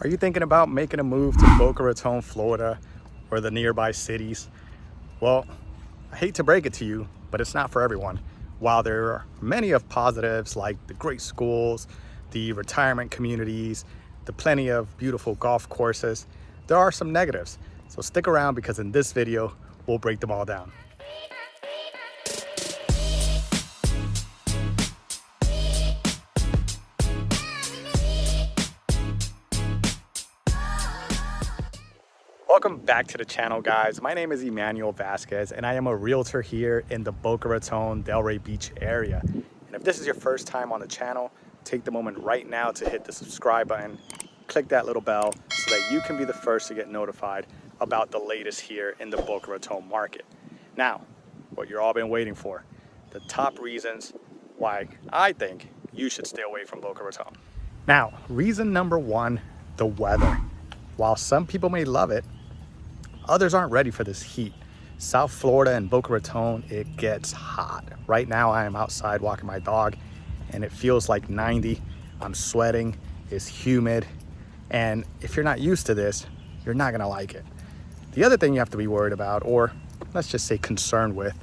Are you thinking about making a move to Boca Raton, Florida, or the nearby cities? Well, I hate to break it to you, but it's not for everyone. While there are many of positives like the great schools, the retirement communities, the plenty of beautiful golf courses, there are some negatives. So stick around because in this video, we'll break them all down. Welcome back to the channel, guys. My name is Emmanuel Vasquez, and I am a realtor here in the Boca Raton, Delray Beach area. And if this is your first time on the channel, take the moment right now to hit the subscribe button, click that little bell so that you can be the first to get notified about the latest here in the Boca Raton market. Now, what you've all been waiting for, the top reasons why I think you should stay away from Boca Raton. Now, reason number one, the weather. While some people may love it, others aren't ready for this heat. South Florida and Boca Raton, it gets hot. Right now I am outside walking my dog and it feels like 90. I'm sweating, it's humid. And if you're not used to this, you're not gonna like it. The other thing you have to be worried about, or let's just say concerned with,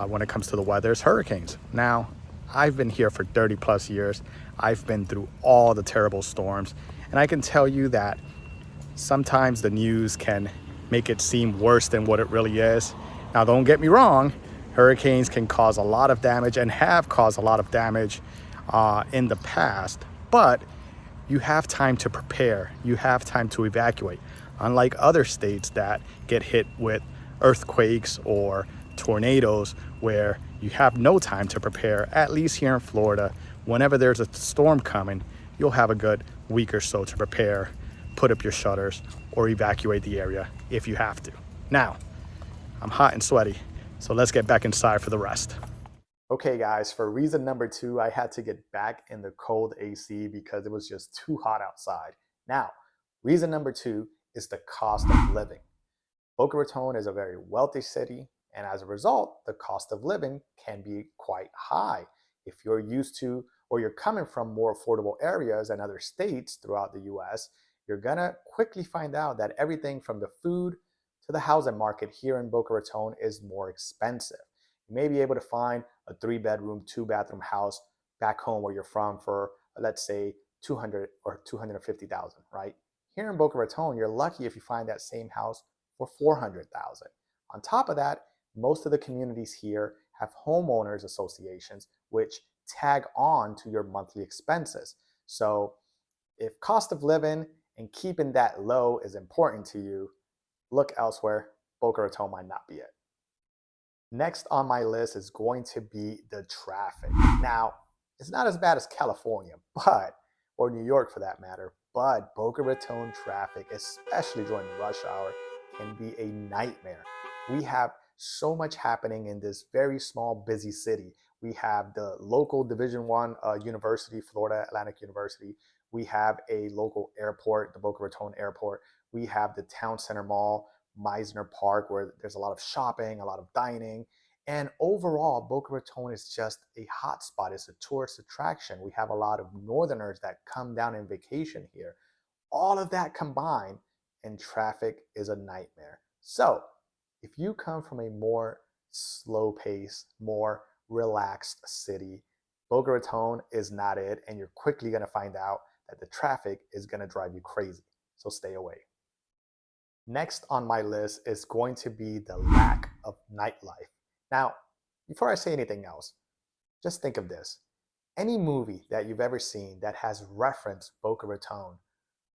when it comes to the weather is hurricanes. Now, I've been here for 30 plus years. I've been through all the terrible storms. And I can tell you that sometimes the news can make it seem worse than what it really is. Now, don't get me wrong, hurricanes can cause a lot of damage and have caused a lot of damage in the past, but you have time to prepare. You have time to evacuate. Unlike other states that get hit with earthquakes or tornadoes where you have no time to prepare, at least here in Florida, whenever there's a storm coming, you'll have a good week or so to prepare, put up your shutters, or evacuate the area if you have to. Now, I'm hot and sweaty, so let's get back inside for the rest. Okay guys, for reason number two, I had to get back in the cold AC because it was just too hot outside. Now, reason number two is the cost of living. Boca Raton is a very wealthy city, and as a result, the cost of living can be quite high. If you're used to, or you're coming from more affordable areas and other states throughout the US, you're gonna quickly find out that everything from the food to the housing market here in Boca Raton is more expensive. You may be able to find a 3-bedroom, 2-bathroom house back home where you're from for, let's say, 200 or 250,000, right? Here in Boca Raton, you're lucky if you find that same house for 400,000. On top of that, most of the communities here have homeowners associations which tag on to your monthly expenses. So if cost of living and keeping that low is important to you, look elsewhere. Boca Raton might not be it. Next on my list is going to be the traffic. Now, it's not as bad as California, or New York for that matter, but Boca Raton traffic, especially during rush hour, can be a nightmare. We have so much happening in this very small, busy city. We have the local Division I university, Florida Atlantic University. We have a local airport, the Boca Raton Airport. We have the Town Center Mall, Meisner Park, where there's a lot of shopping, a lot of dining. And overall, Boca Raton is just a hot spot. It's a tourist attraction. We have a lot of northerners that come down in vacation here. All of that combined, and traffic is a nightmare. So if you come from a more slow pace, more relaxed city, Boca Raton is not it, and you're quickly going to find out that the traffic is going to drive you crazy. So stay away. Next on my list is going to be the lack of nightlife. Now, before I say anything else, just think of this. Any movie that you've ever seen that has referenced Boca Raton,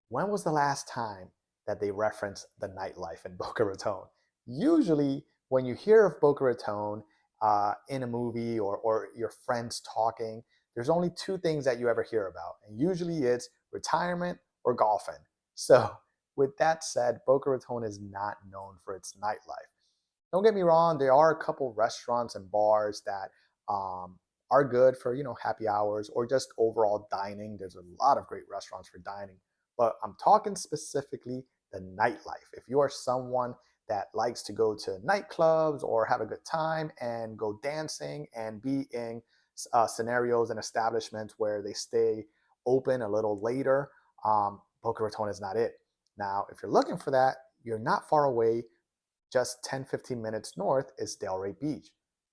when was the last time that they referenced the nightlife in Boca Raton? Usually, when you hear of Boca Raton in a movie or your friends talking, there's only two things that you ever hear about. And usually it's retirement or golfing. So with that said, Boca Raton is not known for its nightlife. Don't get me wrong, there are a couple restaurants and bars that are good for, happy hours or just overall dining. There's a lot of great restaurants for dining, but I'm talking specifically the nightlife. If you are someone that likes to go to nightclubs or have a good time and go dancing and be in scenarios and establishments where they stay open a little later, Boca Boca Raton is not it. Now, if you're looking for that, you're not far away. Just 10-15 minutes north is Delray Beach.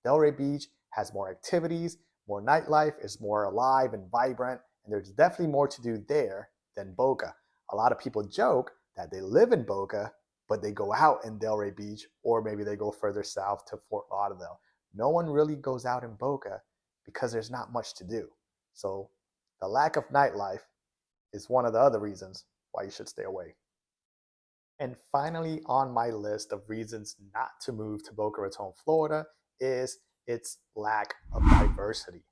Delray Beach has more activities, more nightlife, is more alive and vibrant, and there's definitely more to do there than Boca. A lot of people joke that they live in Boca, but they go out in Delray Beach, or maybe they go further south to Fort Lauderdale. No one really goes out in Boca because there's not much to do. So the lack of nightlife is one of the other reasons why you should stay away. And finally, on my list of reasons not to move to Boca Raton, Florida, is its lack of diversity.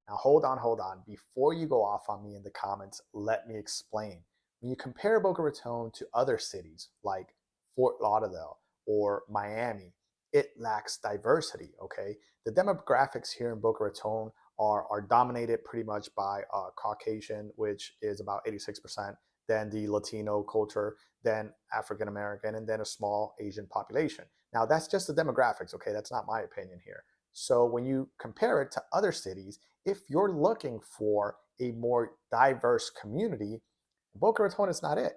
Now, hold on. Before you go off on me in the comments, let me explain. When you compare Boca Raton to other cities like Fort Lauderdale or Miami, it lacks diversity, okay? The demographics here in Boca Raton are dominated pretty much by Caucasian, which is about 86%, then the Latino culture, then African American, and then a small Asian population. Now, that's just the demographics, okay? That's not my opinion here. So when you compare it to other cities, if you're looking for a more diverse community, Boca Raton is not it.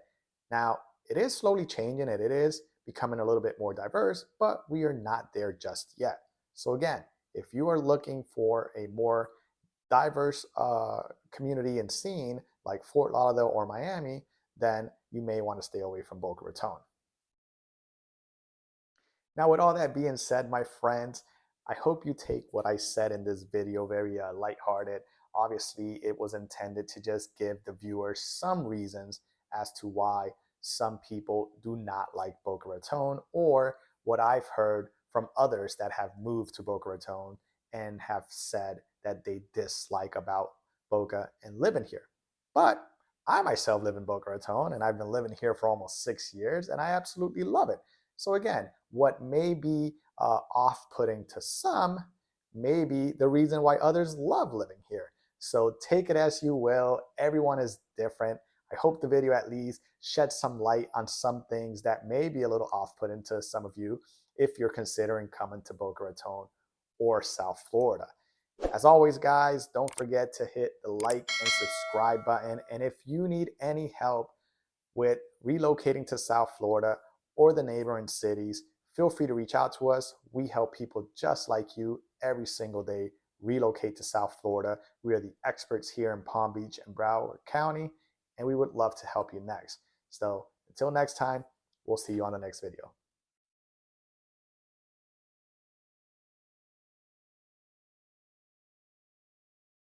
Now, it is slowly changing and it is becoming a little bit more diverse, but we are not there just yet. So again, if you are looking for a more diverse community and scene like Fort Lauderdale or Miami, then you may want to stay away from Boca Raton. Now, with all that being said, my friends, I hope you take what I said in this video very lighthearted. Obviously, it was intended to just give the viewers some reasons as to why some people do not like Boca Raton, or what I've heard from others that have moved to Boca Raton and have said that they dislike about Boca and living here. But I myself live in Boca Raton and I've been living here for almost 6 years and I absolutely love it. So again, what may be off-putting to some may be the reason why others love living here. So take it as you will. Everyone is different. I hope the video at least sheds some light on some things that may be a little off-putting to some of you if you're considering coming to Boca Raton or South Florida. As always, guys, don't forget to hit the like and subscribe button. And if you need any help with relocating to South Florida or the neighboring cities, feel free to reach out to us. We help people just like you every single day relocate to South Florida. We are the experts here in Palm Beach and Broward County, and we would love to help you next. So until next time, we'll see you on the next video.